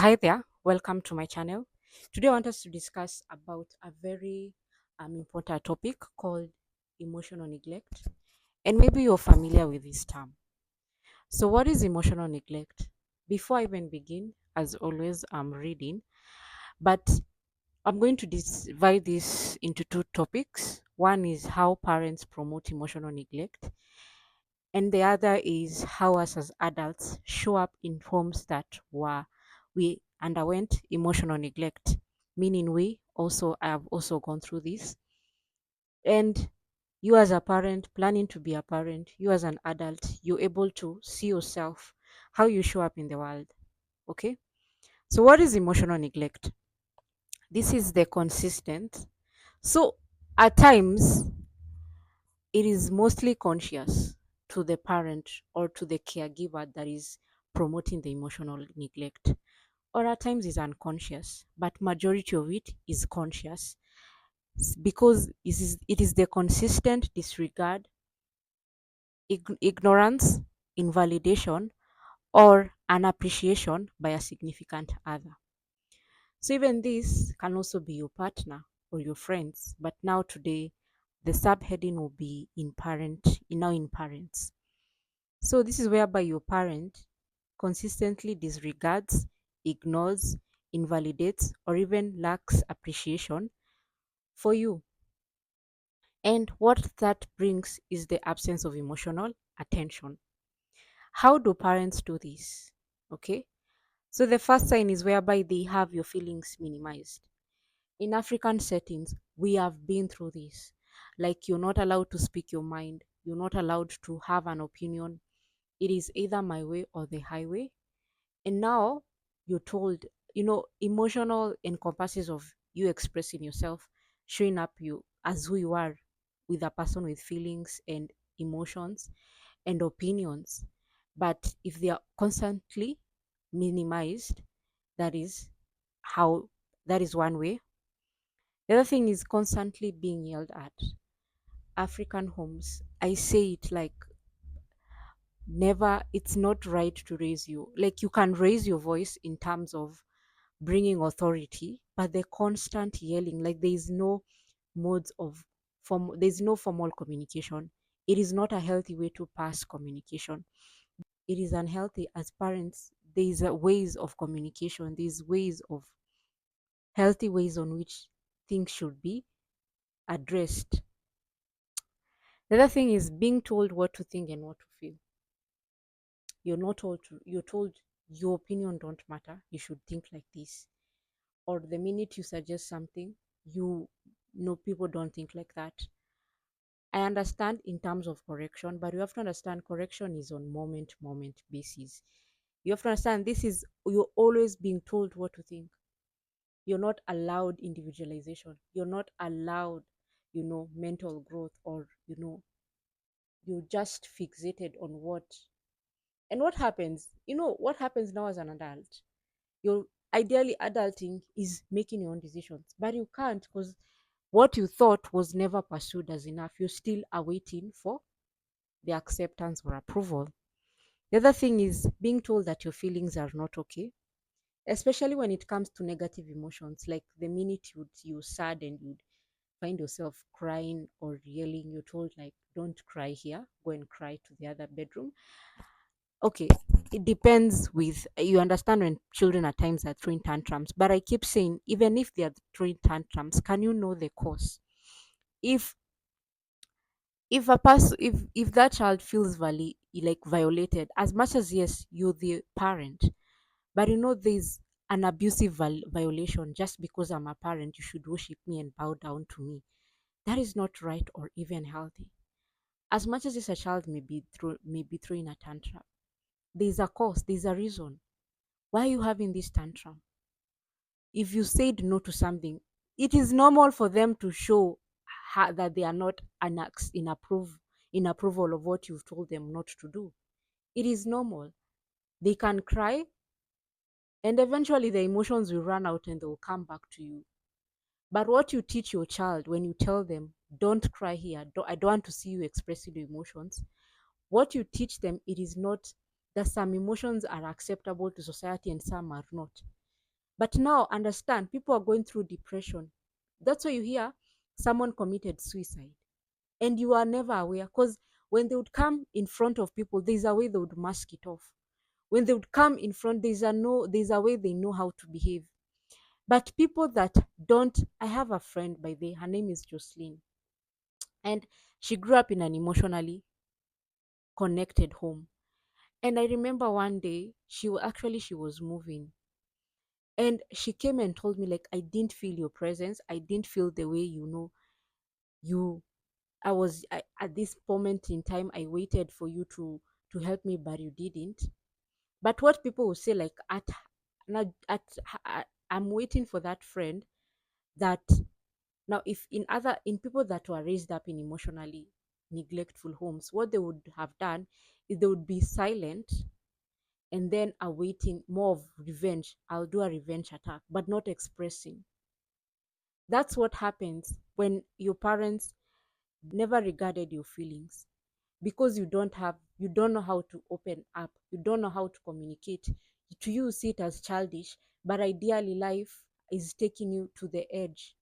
Hi there, welcome to my channel. Today I want us to discuss about a very important topic called emotional neglect, and maybe you're familiar with this term. So what is emotional neglect? Before I even begin, as always, I'm reading, but I'm going to divide this into two topics. One is how parents promote emotional neglect, and the other is how us as adults show up in homes that were we underwent emotional neglect, meaning we also have also gone through this. And you as a parent, planning to be a parent, you as an adult, you're able to see yourself, how you show up in the world. Okay. So what is emotional neglect? This is the consistent. So at times it is mostly conscious to the parent or to the caregiver that is promoting the emotional neglect, or at times is unconscious, but majority of it is conscious because it is the consistent disregard, ignorance, invalidation, or an appreciation by a significant other. So even this can also be your partner or your friends, but now today the subheading will be in parents. So this is whereby your parent consistently disregards, ignores, invalidates, or even lacks appreciation for you. And what that brings is the absence of emotional attention. How do parents do this? Okay. So the first sign is whereby they have your feelings minimized. In African settings, we have been through this. Like you're not allowed to speak your mind, you're not allowed to have an opinion. It is either my way or the highway. And now you're told, emotional encompasses of you expressing yourself, showing up you as who you are with a person with feelings and emotions and opinions. But if they are constantly minimized, that is how that is one way. The other thing is constantly being yelled at. African homes, I say it like never, it's not right to raise you. Like you can raise your voice in terms of bringing authority, but the constant yelling, like there is no modes of there's no formal communication. It is not a healthy way to pass communication. It is unhealthy as parents. There's ways of communication, there's ways of healthy ways on which things should be addressed. The other thing is being told what to think and what to feel. You're told your opinion don't matter, you should think like this. Or the minute you suggest something, you know people don't think like that. I understand in terms of correction, but you have to understand correction is on moment basis. You have to understand this is you're always being told what to think. You're not allowed individualization. You're not allowed, mental growth, or you're just fixated on what. And what happens now as an adult? You're ideally adulting is making your own decisions, but you can't because what you thought was never pursued as enough. You're still awaiting for the acceptance or approval. The other thing is being told that your feelings are not okay, especially when it comes to negative emotions. Like the minute you're sad and you find yourself crying or yelling, you're told like, "Don't cry here. Go and cry to the other bedroom." Okay, it depends. With you understand when children at times are throwing tantrums, but I keep saying even if they are throwing tantrums, can you know the cause? If if that child feels violated, as much as yes you're the parent, but there's an abusive violation. Just because I'm a parent, you should worship me and bow down to me. That is not right or even healthy. As much as this a child may be throwing a tantrum, there's a cause, there's a reason. Why are you having this tantrum? If you said no to something, it is normal for them to show that they are not in approval of what you've told them not to do. It is normal. They can cry, and eventually the emotions will run out and they will come back to you. But what you teach your child when you tell them, "Don't cry here, I don't want to see you expressing your emotions," what you teach them, it is not that some emotions are acceptable to society and some are not. But now understand, people are going through depression. That's why you hear someone committed suicide and you are never aware, because when they would come in front of people, there's a way they would mask it off. When they would come in front, there's a way they know how to behave. But people that don't, I have a friend by the way, her name is Jocelyn, and she grew up in an emotionally connected home. And I remember one day she was moving, and she came and told me, like, I didn't feel your presence. I didn't feel the way, you at this moment in time I waited for you to help me, but you didn't. But what people will say, like, I'm waiting for that friend that, now, if in people that were raised up in emotionally neglectful homes, what they would have done is they would be silent and then awaiting more of revenge. I'll do a revenge attack, but not expressing. That's what happens when your parents never regarded your feelings, because you don't know how to open up, you don't know how to communicate. To you, see it as childish, but ideally life is taking you to the edge.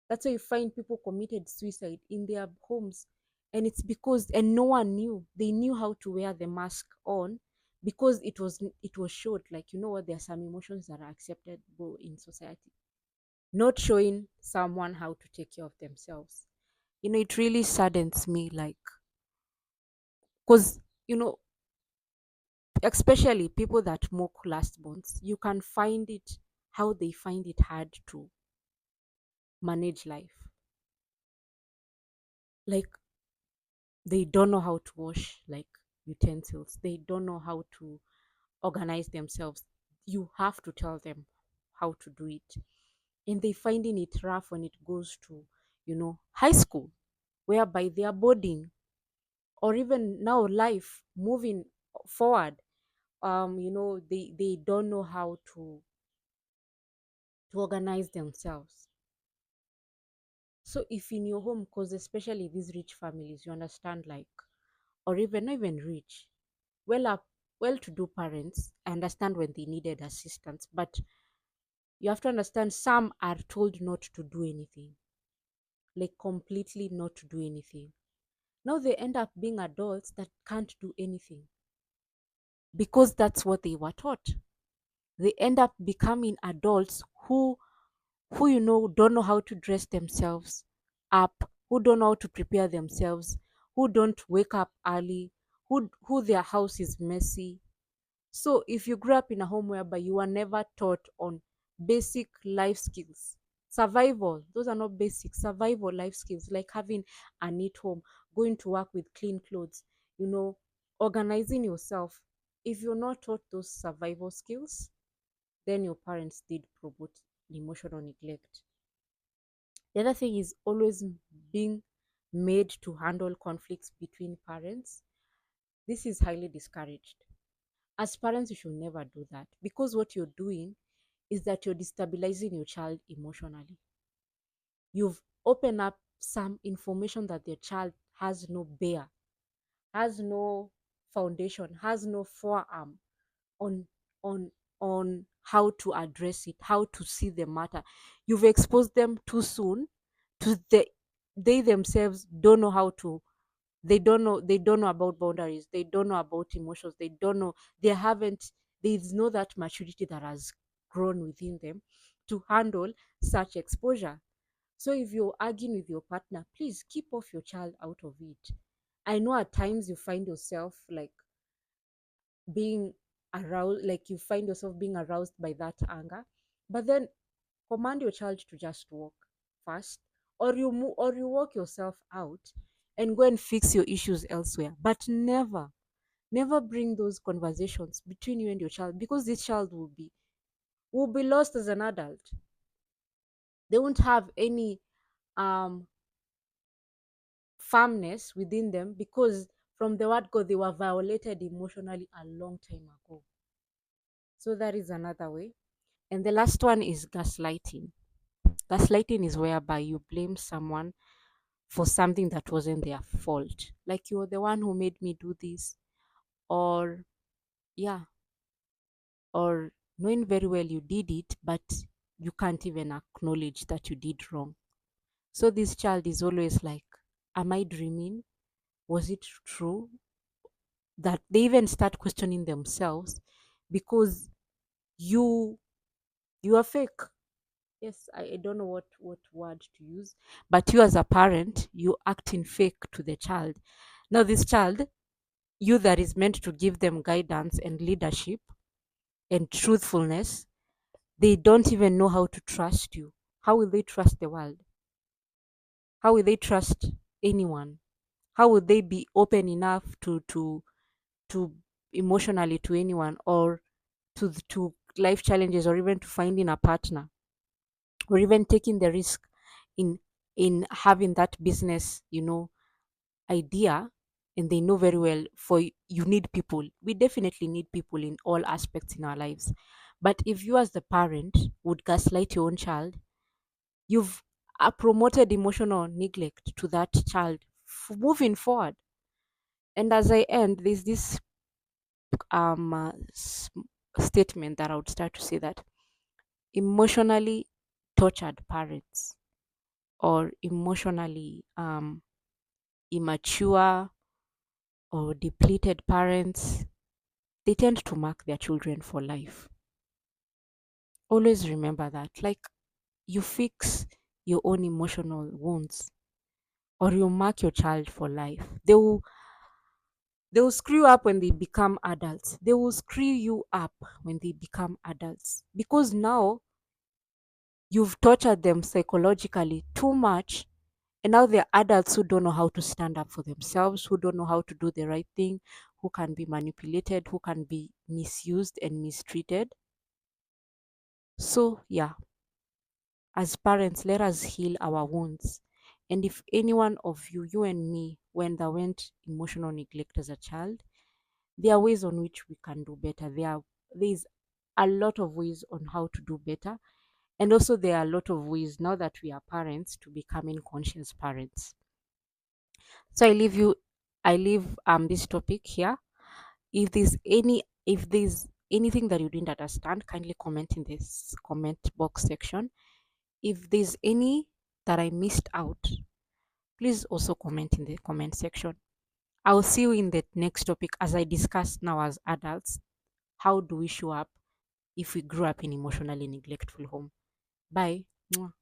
That's why you find people committed suicide in their homes. And it's because, and no one knew. They knew how to wear the mask on, because it was showed, like, you know what, there are some emotions that are acceptable in society. Not showing someone how to take care of themselves. It really saddens me, like, because, you know, especially people that mock last bonds, you can find it how they find it hard to manage life. Like, they don't know how to wash, like, utensils. They don't know how to organize themselves. You have to tell them how to do it. And they finding it rough when it goes to, high school, whereby they are boarding, or even now life moving forward. They don't know how to organize themselves. So if in your home, because especially these rich families, you understand, like, or even not even rich, well up, well-to-do parents, I understand when they needed assistance, but you have to understand some are told not to do anything, like completely not to do anything. Now they end up being adults that can't do anything because that's what they were taught. They end up becoming adults who don't know how to dress themselves up, who don't know how to prepare themselves, who don't wake up early, who their house is messy. So if you grew up in a home whereby you were never taught on basic life skills, survival, those are not basic survival life skills, like having a neat home, going to work with clean clothes, you know, organizing yourself. If you're not taught those survival skills, then your parents did promote emotional neglect. The other thing is always being made to handle conflicts between parents. This is highly discouraged. As parents, you should never do that, because what you're doing is that you're destabilizing your child emotionally. You've opened up some information that the child has no bear, has no foundation, has no forearm on on on how to address it, how to see the matter. You've exposed them too soon to they themselves don't know how to, they don't know about boundaries, they don't know about emotions, they don't know, they haven't, there's no that maturity that has grown within them to handle such exposure. So if you're arguing with your partner, please keep off your child out of it. I know at times you find yourself like being aroused, like you find yourself being aroused by that anger, but then command your child to just walk fast, or you walk yourself out and go and fix your issues elsewhere. But never bring those conversations between you and your child, because this child will be lost as an adult. They won't have any um firmness within them, because from the word go they were violated emotionally a long time ago. So that is another way. And the last one is gaslighting. Gaslighting is whereby you blame someone for something that wasn't their fault. Like, you're the one who made me do this, or yeah, or knowing very well you did it, but you can't even acknowledge that you did wrong. So this child is always like, am I dreaming? Was it true? That they even start questioning themselves because you you are fake. Yes, I don't know what word to use, but you as a parent, you acting fake to the child. Now this child, you that is meant to give them guidance and leadership and truthfulness, they don't even know how to trust you. How will they trust the world? How will they trust anyone? How would they be open enough to emotionally to anyone, or to life challenges, or even to finding a partner, or even taking the risk in having that business, idea? And they know very well, you need people. We definitely need people in all aspects in our lives. But if you as the parent would gaslight your own child, you've promoted emotional neglect to that child moving forward. And as I end, there's this statement that I would start to say that emotionally tortured parents, or emotionally immature or depleted parents, they tend to mark their children for life. Always remember that. Like, you fix your own emotional wounds, or you mark your child for life. They will screw up when they become adults. They will screw you up when they become adults, because now you've tortured them psychologically too much. And now they're adults who don't know how to stand up for themselves, who don't know how to do the right thing, who can be manipulated, who can be misused and mistreated. So, yeah, as parents, let us heal our wounds. And if any one of you, you and me, when there went emotional neglect as a child, there are ways on which we can do better. There is a lot of ways on how to do better. And also there are a lot of ways, now that we are parents, to becoming conscious parents. So I leave this topic here. If there's anything that you didn't understand, kindly comment in this comment box section. If there's any that I missed out, please also comment in the comment section. I'll see you in the next topic as I discuss now as adults. How do we show up if we grew up in emotionally neglectful home? Bye. Mwah.